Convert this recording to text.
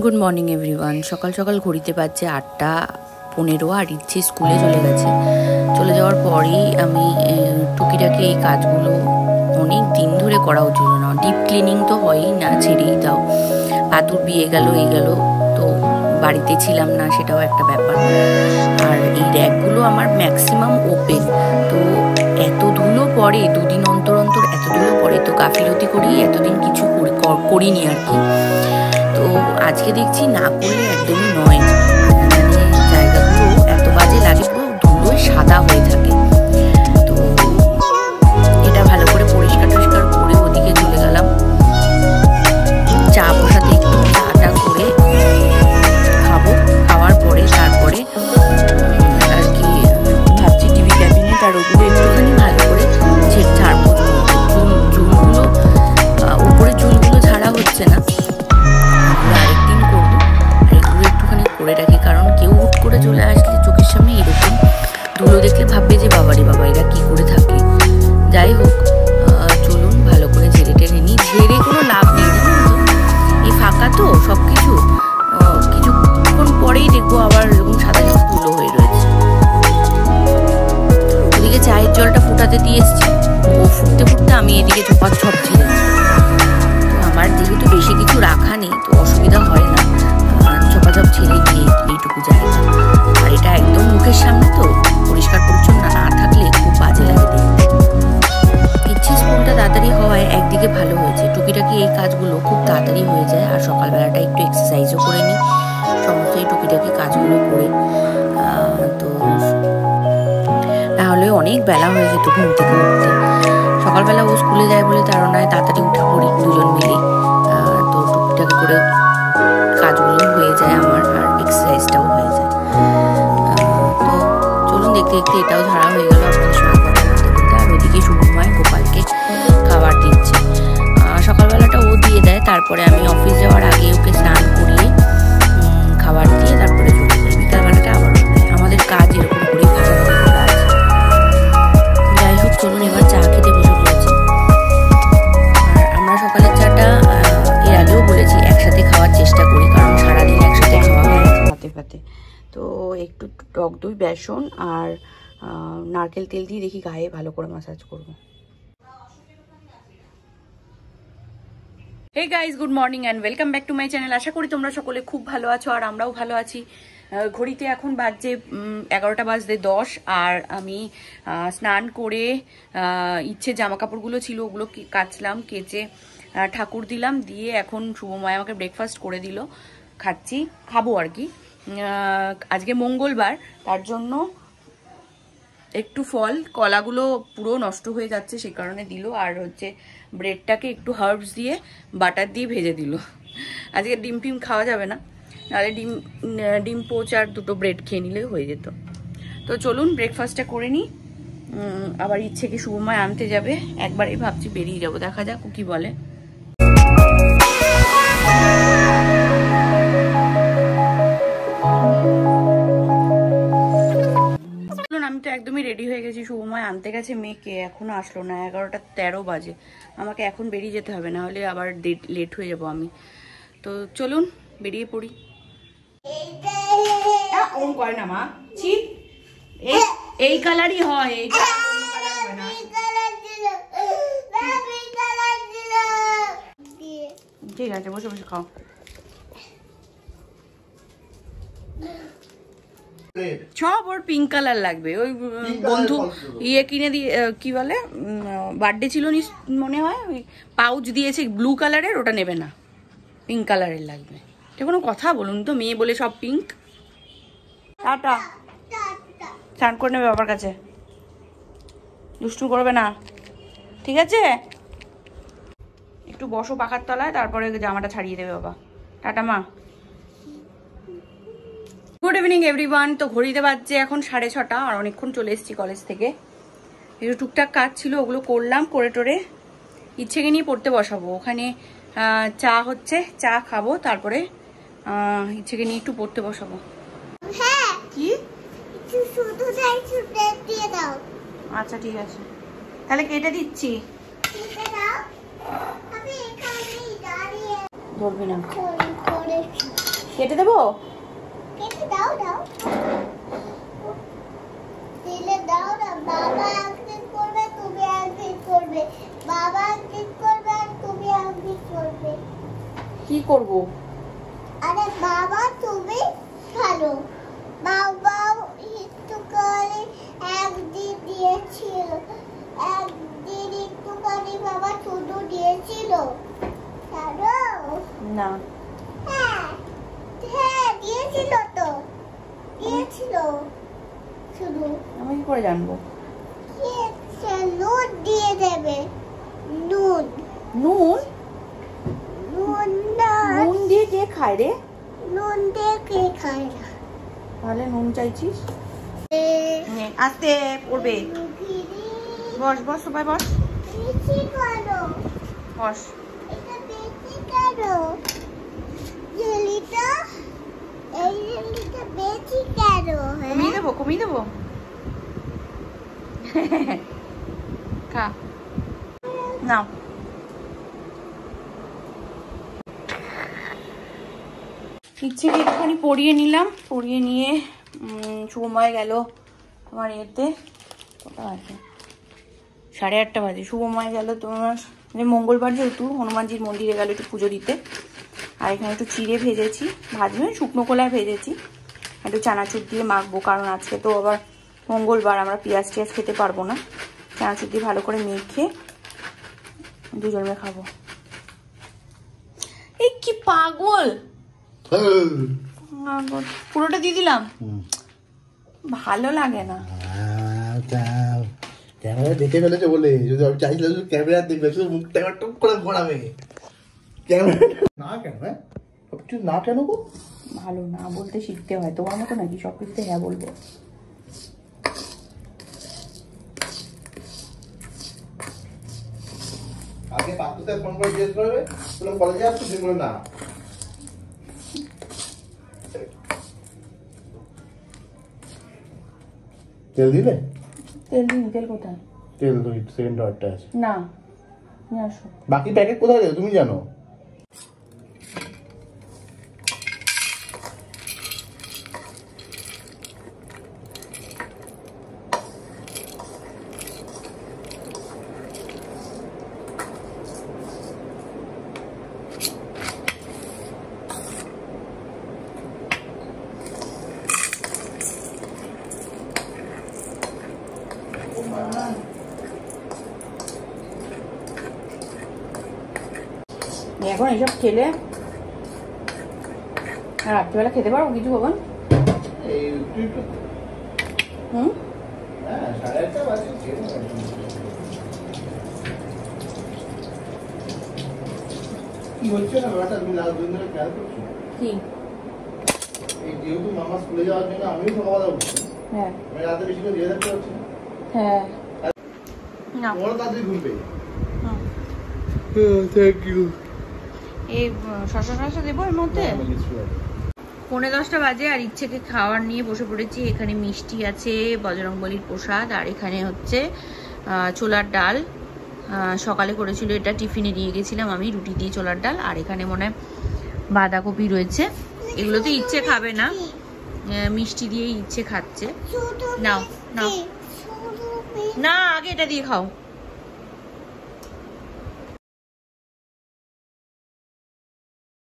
Good morning everyone. সকাল সকাল ঘড়িতে বাজছে 8:15 আর ইচ্ছে স্কুলে চলে যাওয়ার পরেই আমি টুকিটাকি এই কাজগুলো অনেক দিন ধরে করা উচিত না। ডিপ ক্লিনিং তো হয়ই না, ছেড়েই দাও। পাতুর বিয়ে গেল এই গেল, তো বাড়িতে ছিলাম না, সেটাও একটা ব্যাপার। আর এই র্যাকগুলো আমার ম্যাক্সিমাম ওপেন, তো এত ধুলো পড়ে, দুদিন অন্তর অন্তর এত ধুলো পড়ে, তো গাফিলতি করি এতদিন কিছু করিনি আর কি। তো আজকে দেখছি না করলে একদমই নয়, মানে জায়গাগুলো এত বাজে লাগে, পুরো ধুলোয় সাদা হয়ে থাকে। তো এটা ভালো করে পরিষ্কার করে ওদিকে চলে গেলাম চা বসাতে। একটু চাটা করে খাবো, খাওয়ার পরে তারপরে আর কি ভাবছি টিভি ক্যাবিনেট আর ওগুলো একটুখানি ভালো করে ছাড়বো। চুলগুলো উপরে চুলগুলো ছাড়া হচ্ছে না, আরেকদিন করবো। আর এগুলো একটুখানি করে রাখি, কারণ কেউ হুট করে চলে আসলে চোখের সামনে এরকম ধুলো দেখলে ভাববে যে বাবারে বাবা এরা কি করে থাকে। যাই হোক, চলুন ভালো করে ঝেড়ে টেনে নিই। ঝেড়ে কোনো লাভ নেই, এই ফাঁকা তো সব কিছু, কিছুক্ষণ পরেই দেখবো আবার এরকম সাদা সাদা ধুলো হয়ে রয়েছে। ওদিকে চায়ের জলটা ফুটাতে দিয়ে এসছি, ও ফুটতে ফুটতে আমি এদিকে ঝপাঝপ ঝেড়েছি। আমার যেহেতু বেশি কিছু রাখা নেই, তো অসুবিধা হয় না, ঝপাঝপ ছেড়ে গিয়ে এইটুকু জায়গা। আর এটা একদম মুখের সামনে, তো পরিষ্কার পরিচ্ছন্ন না থাকলে খুব বাজে লাগে দেখতে। ইচ্ছে স্কুলটা তাড়াতাড়ি হওয়ায় একদিকে ভালো হয়েছে, টুকিটাকি এই কাজগুলো খুব তাড়াতাড়ি হয়ে যায়। আর সকালবেলাটা একটু এক্সারসাইজও করে নিই সমস্ত এই টুকিটাকি কাজগুলো করে। তো নাহলে অনেক বেলা হয়ে যেত ঘুম থেকে উঠতে। সকালবেলা ও স্কুলে যায় বলে তার নয় তাড়াতাড়ি উঠে পড়ি দুজন মিলে, তো টুকটাক করে কাজগুলো হয়ে যায় আমার, আর এক্সারসাইজটাও হয়ে যায়। তো চলুন দেখতে দেখতে এটাও ঝাড়া হয়ে গেল আপনাদের সঙ্গে কথা বলতে বলতে। আর ওদিকে শুভময় গোপালকে খাবার দিচ্ছে। সকালবেলাটা ও দিয়ে দেয়, তারপরে আমি অফিস যাওয়ার আগে ওকে স্নান করিয়ে খাবার দিয়ে তারপরে চলে যাই। বিকালবেলাটা আবার আমাদের কাজ এরকম করেই ভাগাভাগি করা আছে। যাই হোক, চলুন এবার চা খেতে বসে পড়েছি। আর আমরা সকালের চাটা এর আগেও বলেছি একসাথে খাওয়ার চেষ্টা করি, কারণ সারাদিন একসাথে খাওয়া হয় পাতে পাতে। তো একটু টক দই, বেসন আর নারকেল তেল দিয়ে দেখি গায়ে ভালো করে ম্যাসাজ করবো। Hey guys, good morning and welcome back to my channel. আশা করি তোমরা সকলে খুব ভালো আছো, আর আমরাও ভালো আছি। ঘড়িতে এখন বাজছে 11:10, আর আমি স্নান করে ইচ্ছে জামা কাপড়গুলো ছিল ওগুলো কাচলাম, কেচে ঠাকুর দিলাম, দিয়ে এখন শুভময় আমাকে ব্রেকফাস্ট করে দিল, খাবো আর কি। আজকে মঙ্গলবার, তার জন্য একটু ফল, কলাগুলো পুরো নষ্ট হয়ে যাচ্ছে সেই কারণে দিল। আর হচ্ছে ব্রেডটাকে একটু হার্বস দিয়ে বাটার দিয়ে ভেজে দিল। আজকে ডিম ফিম খাওয়া যাবে না, নাহলে ডিম পোচ আর দুটো ব্রেড খেয়ে নিলে হয়ে যেত। তো চলুন ব্রেকফাস্টটা করে নিই। আবার ইচ্ছে কি শুভময় আনতে যাবে, একবারেই ভাবছি বেরিয়ে যাবো, দেখা যাক কি বলে। আমি তো একদমই রেডি হয়ে গেছি, শুভময় আনতে গেছে মেয়েকে, এখনো আসলো না। 11:13 বাজে, আমাকে এখন বেরিয়ে যেতে হবে, না হলে আবার লেট হয়ে যাবো আমি। তো চলুন বেরিয়ে পড়ি। ওম করে না মা, এই কালারই হয়, এইটা অন্য কালার হয় না। ঠিক আছে, বসে বসে খাও। সব ওর পিঙ্ক কালার লাগবে। ওই বন্ধু ইয়ে কিনে দিয়ে, কি বলে, বার্থডে ছিল মনে হয়, ওই পাউচ দিয়েছে ব্লু কালারের, ওটা নেবে না, পিঙ্ক কালারের লাগবে। এটা কোনো কথা বলুন তো, মেয়ে বলে সব পিঙ্ক। টাটা, স্নান করে নেবে বাবার কাছে, দুষ্টু করবে না, ঠিক আছে? একটু বসো পাখার তলায়, তারপরে জামাটা ছাড়িয়ে দেবে বাবা। টাটা মা। Good evening everyone. তো ঘড়িতে বাজছে এখন 6:30, আর অনেকক্ষণ চলে এসেছি কলেজ থেকে। একটু টুকটাক কাজ ছিল, ওগুলো করলাম, করে টোরে ইচ্ছেকে নিয়ে পড়তে বসাবো। ওখানে চা হচ্ছে, চা খাবো, তারপরে ইচ্ছেকে নিয়ে একটু পড়তে বসাবো। কি? আচ্ছা ঠিক আছে, তাহলে কেটে দিচ্ছি। ধরবি না। কেটে দেবো? কেটে দাও দাও দিলে দাও না। বাবা একদিন করবে, তুমি একদিন করবে। বাবা একদিন করবে আর তুমি একদিন করবে। কি করব? আরে বাবা তুমি ভালো। বাবা একটু করে একদিন দিয়েছিল, একদিন একটু করে বাবা শুধু দিয়েছিল জানো না। হ্যাঁ হ্যাঁ দিয়েছিল তো, দিয়েছিল শুধু। আমি কি করে জানবো? নুন দিয়ে দেবে। নুন নুন? নুন না, নুন দিয়ে কে খায় রে? নুন দিয়ে কে খায় না? তাহলে নুন চাইছিস? আস্তে পড়বে। বস বস সবাই বস। বেশি করো, বস। এটা বেশি করো। জেলিটা, এই জেলিটা বেশি করো। কমিয়ে দেবো, কমিয়ে দেবো। খা নাও। ইচ্ছেকে একটুখানি পরিয়ে নিলাম, পরিয়ে নিয়ে সময় গেল তোমার এতে কটা বাজে, 8:30 বাজে। শুভময় গেল তোমার মঙ্গলবার যেহেতু হনুমানজির মন্দিরে গেল একটু পুজো দিতে। আর এখানে একটু চিড়ে ভেজেছি, ভাজবে শুকনো কলায় ভেজেছি, একটু চানাচুর দিয়ে মাখবো, কারণ আজকে তো আবার মঙ্গলবার, আমরা পেঁয়াজ টিয়াজ খেতে পারবো না। চানাচুর দিয়ে ভালো করে মেখে দুজনে খাবো। এই কি পাগল, পুরোটা দিয়ে দিলাম, ভালো লাগে না। ক্যামেরা দেখে ফেলেছে বলে, যদি আমি চাইছিলাম শুধু ক্যামেরা দেখবে, শুধু মুখটা একবার টুক করে ঘোরাবে। ক্যামেরা না কেন? হ্যাঁ সবকিছু না কেন গো? ভালো না বলতে শিখতে হয়, তোমার মতো নাকি সব কিছুতে হ্যাঁ বলবো? আগে পাত্রতে ফোন করে জিজ্ঞেস করবে, বললাম কলেজে আসছো, তুমি বলে না। তেল দিলে? তেল দিন, তেল কোথায়? তেল তো সেকেন্ড অর্ডারটা আছে না, নিয়ে আসো। বাকি প্যাকেট কোথায় দেবে তুমি জানো? এখন এইসব খেলে রাত্রিবেলা খেতে পারবো কিছু বাবা? হুম, কি হচ্ছে না ব্যাপারটা তুমি দুদিন ধরে খেয়াল করছো? কি? এই যেহেতু মামা স্কুলে যাওয়ার জন্য আমিও সকালবেলা উঠছি, হ্যাঁ আমি রাতে বেশি করে দিয়ে থাকতে পারছি না। হ্যাঁ না, তোমারও তাড়াতাড়ি ঘুমবে। হুম। Thank you. এই শসা টসা দেবো এর মধ্যে? 9:45 বাজে আর ইচ্ছেকে খাওয়ার নিয়ে বসে পড়েছি। এখানে মিষ্টি আছে, বজরংবলীর প্রসাদ, আর এখানে হচ্ছে ছোলার ডাল। সকালে করেছিল এটা, টিফিনে নিয়ে গেছিলাম আমি, রুটি দিয়ে ছোলার ডাল। আর এখানে মনে হয় বাঁধাকপি রয়েছে, এগুলো তো ইচ্ছে খাবে না, মিষ্টি দিয়ে ইচ্ছে খাচ্ছে। নাও নাও, না আগে এটা দিয়ে খাও।